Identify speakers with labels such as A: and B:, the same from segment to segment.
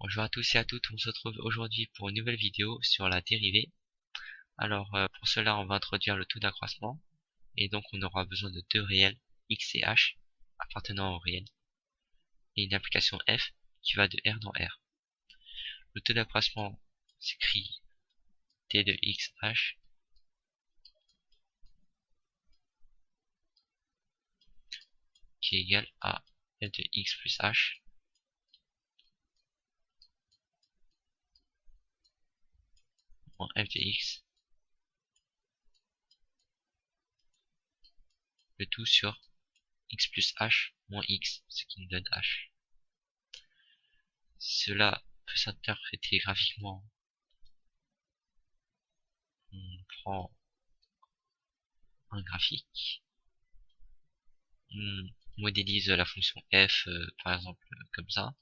A: Bonjour à tous et à toutes, on se retrouve aujourd'hui pour une nouvelle vidéo sur la dérivée. Alors pour cela on va introduire le taux d'accroissement et donc on aura besoin de deux réels x et h appartenant au réel et une application f qui va de R dans R. Le taux d'accroissement s'écrit t de x h qui est égal à f de x plus h moins f de x, le tout sur x plus h moins x, ce qui nous donne h. Cela peut s'interpréter graphiquement. On prend un graphique, on modélise la fonction f par exemple comme ça.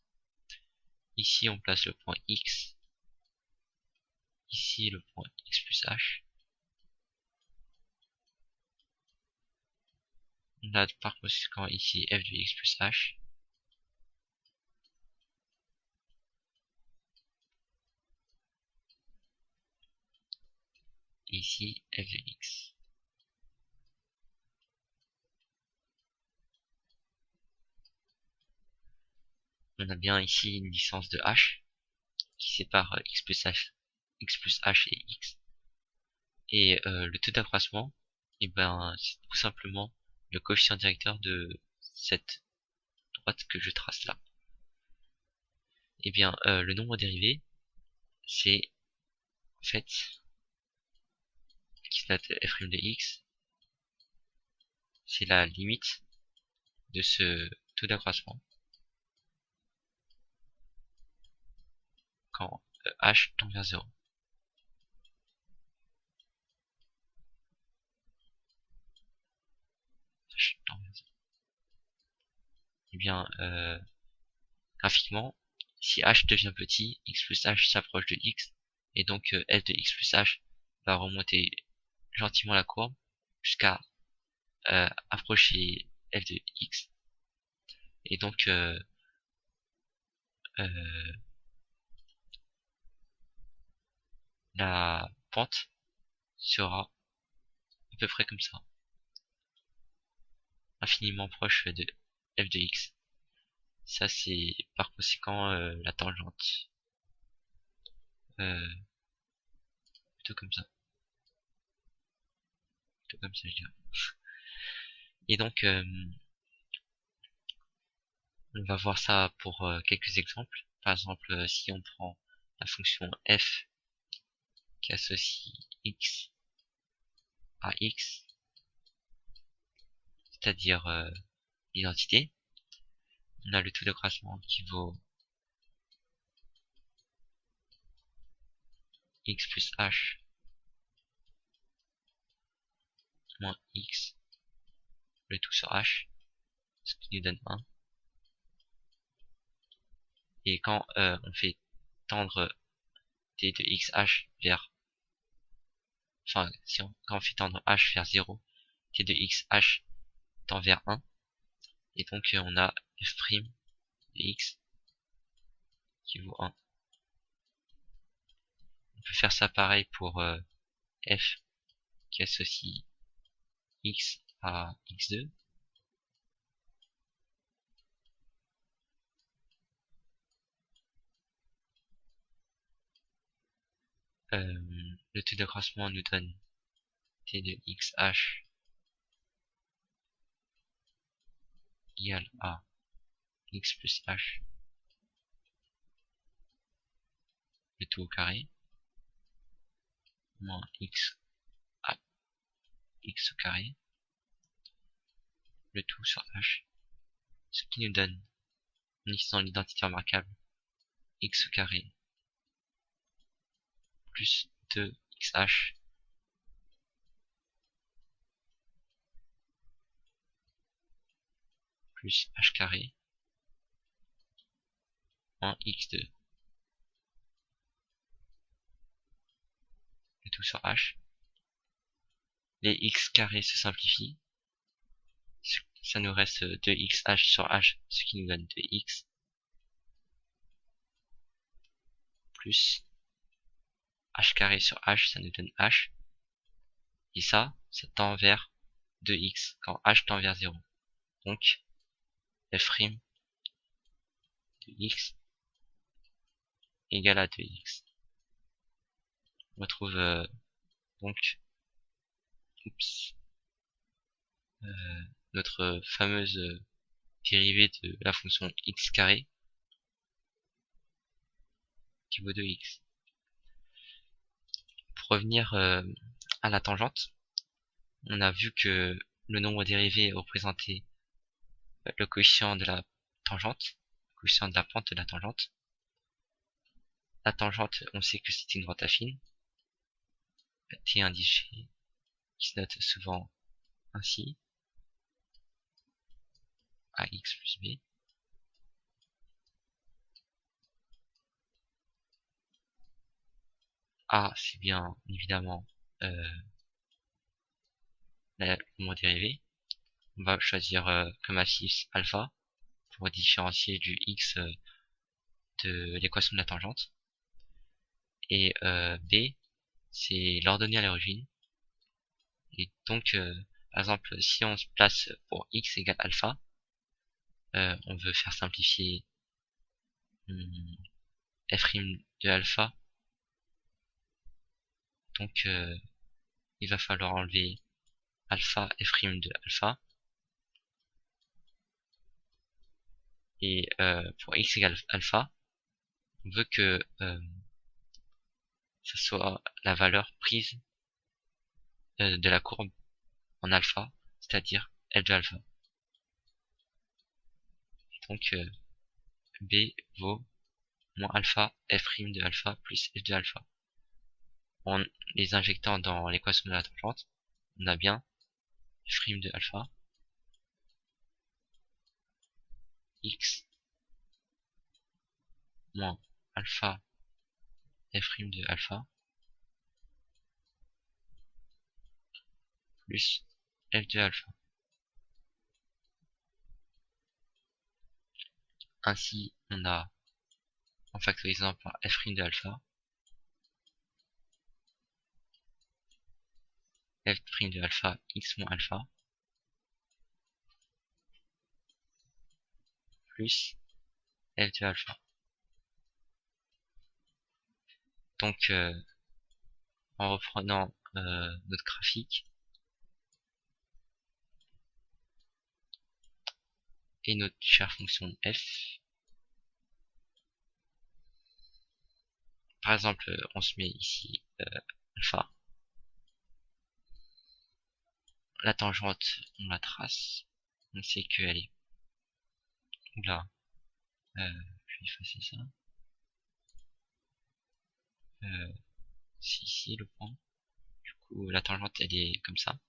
A: Ici on place le point x, ici le point x plus h. On a par conséquent ici f de x plus h. Et ici f de x. On a bien ici une licence de h qui sépare x plus h et x. Et le taux d'accroissement, et ben c'est tout simplement le coefficient directeur de cette droite que je trace là. Et bien le nombre dérivé, c'est en fait qui se note f' de x, c'est la limite de ce taux d'accroissement quand h tend vers 0. H tend vers 0. Et bien graphiquement, si h devient petit, x plus h s'approche de x, et donc f de x plus h va remonter gentiment la courbe jusqu'à approcher f de x. Et donc la pente sera à peu près comme ça, infiniment proche de f de x. Ça c'est par conséquent la tangente, plutôt comme ça, je dirais. Et donc on va voir ça pour quelques exemples. Par exemple, si on prend la fonction f qui associe x à x, c'est-à-dire l'identité, on a le taux d'accroissement qui vaut x plus h moins x, le tout sur h, ce qui nous donne 1. Et quand on fait tendre t de xh vers, enfin quand on fait tendre h vers 0, t de xh tend vers 1, et donc on a f' de x qui vaut 1. On peut faire ça pareil pour f qui associe x à x2. Le taux d'accroissement nous donne t de xh égale à x plus h, le tout au carré, moins x à x au carré, le tout sur h, ce qui nous donne, en utilisant l'identité remarquable, x au carré plus 2xh plus h carré moins x2, le tout sur h. Les x carrés se simplifient, ça nous reste 2xh sur h, ce qui nous donne 2x. plus h carré sur h, ça nous donne h. Et ça tend vers 2x quand h tend vers 0. Donc, f' de x égale à 2x. On retrouve donc notre fameuse dérivée de la fonction x carré qui vaut 2x. Pour revenir à la tangente, on a vu que le nombre dérivé représentait le coefficient de la tangente, le coefficient de la pente de la tangente. La tangente, on sait que c'est une droite affine, T indigé, qui se note souvent ainsi, ax plus b. A, c'est bien évidemment le nombre dérivé. On va choisir comme axis alpha pour différencier du x de l'équation de la tangente. Et b, c'est l'ordonnée à l'origine. Et donc, par exemple, si on se place pour x égale alpha, on veut faire simplifier f' de alpha. Donc, il va falloir enlever alpha f' de alpha. Et pour x égale alpha, on veut que ça soit la valeur prise de la courbe en alpha, c'est-à-dire f de alpha. Donc b vaut moins alpha f' de alpha plus f de alpha. En les injectant dans l'équation de la tangente, on a bien f' de alpha x moins alpha f' de alpha plus f de alpha. Ainsi, on a, en factorisant par f' de alpha, f' de alpha x moins alpha plus f de alpha. Donc, en reprenant notre graphique et notre chère fonction f, par exemple, on se met ici alpha. La tangente, on la trace. On sait qu'elle est là. Je vais effacer ça. C'est ici le point. Du coup, la tangente, elle est comme ça.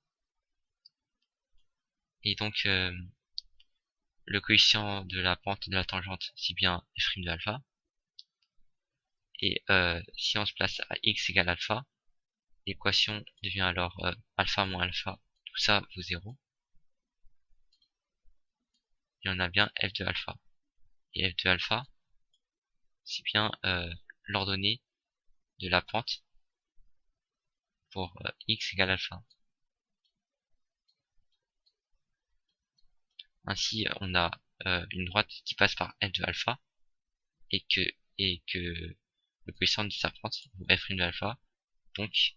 A: Et donc, le coefficient de la pente de la tangente, c'est bien f' de alpha. Et si on se place à x égale alpha, l'équation devient alors alpha moins alpha, tout ça vaut 0. Et on a bien f de alpha. Et f de alpha, c'est bien l'ordonnée de la pente pour x égale alpha. Ainsi, on a une droite qui passe par f de alpha et que le coefficient de sa pente vaut f' de alpha. Donc,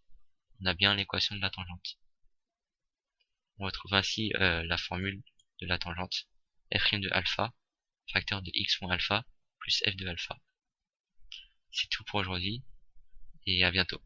A: on a bien l'équation de la tangente. On retrouve ainsi la formule de la tangente f' de alpha, facteur de x moins alpha plus f de alpha. C'est tout pour aujourd'hui et à bientôt.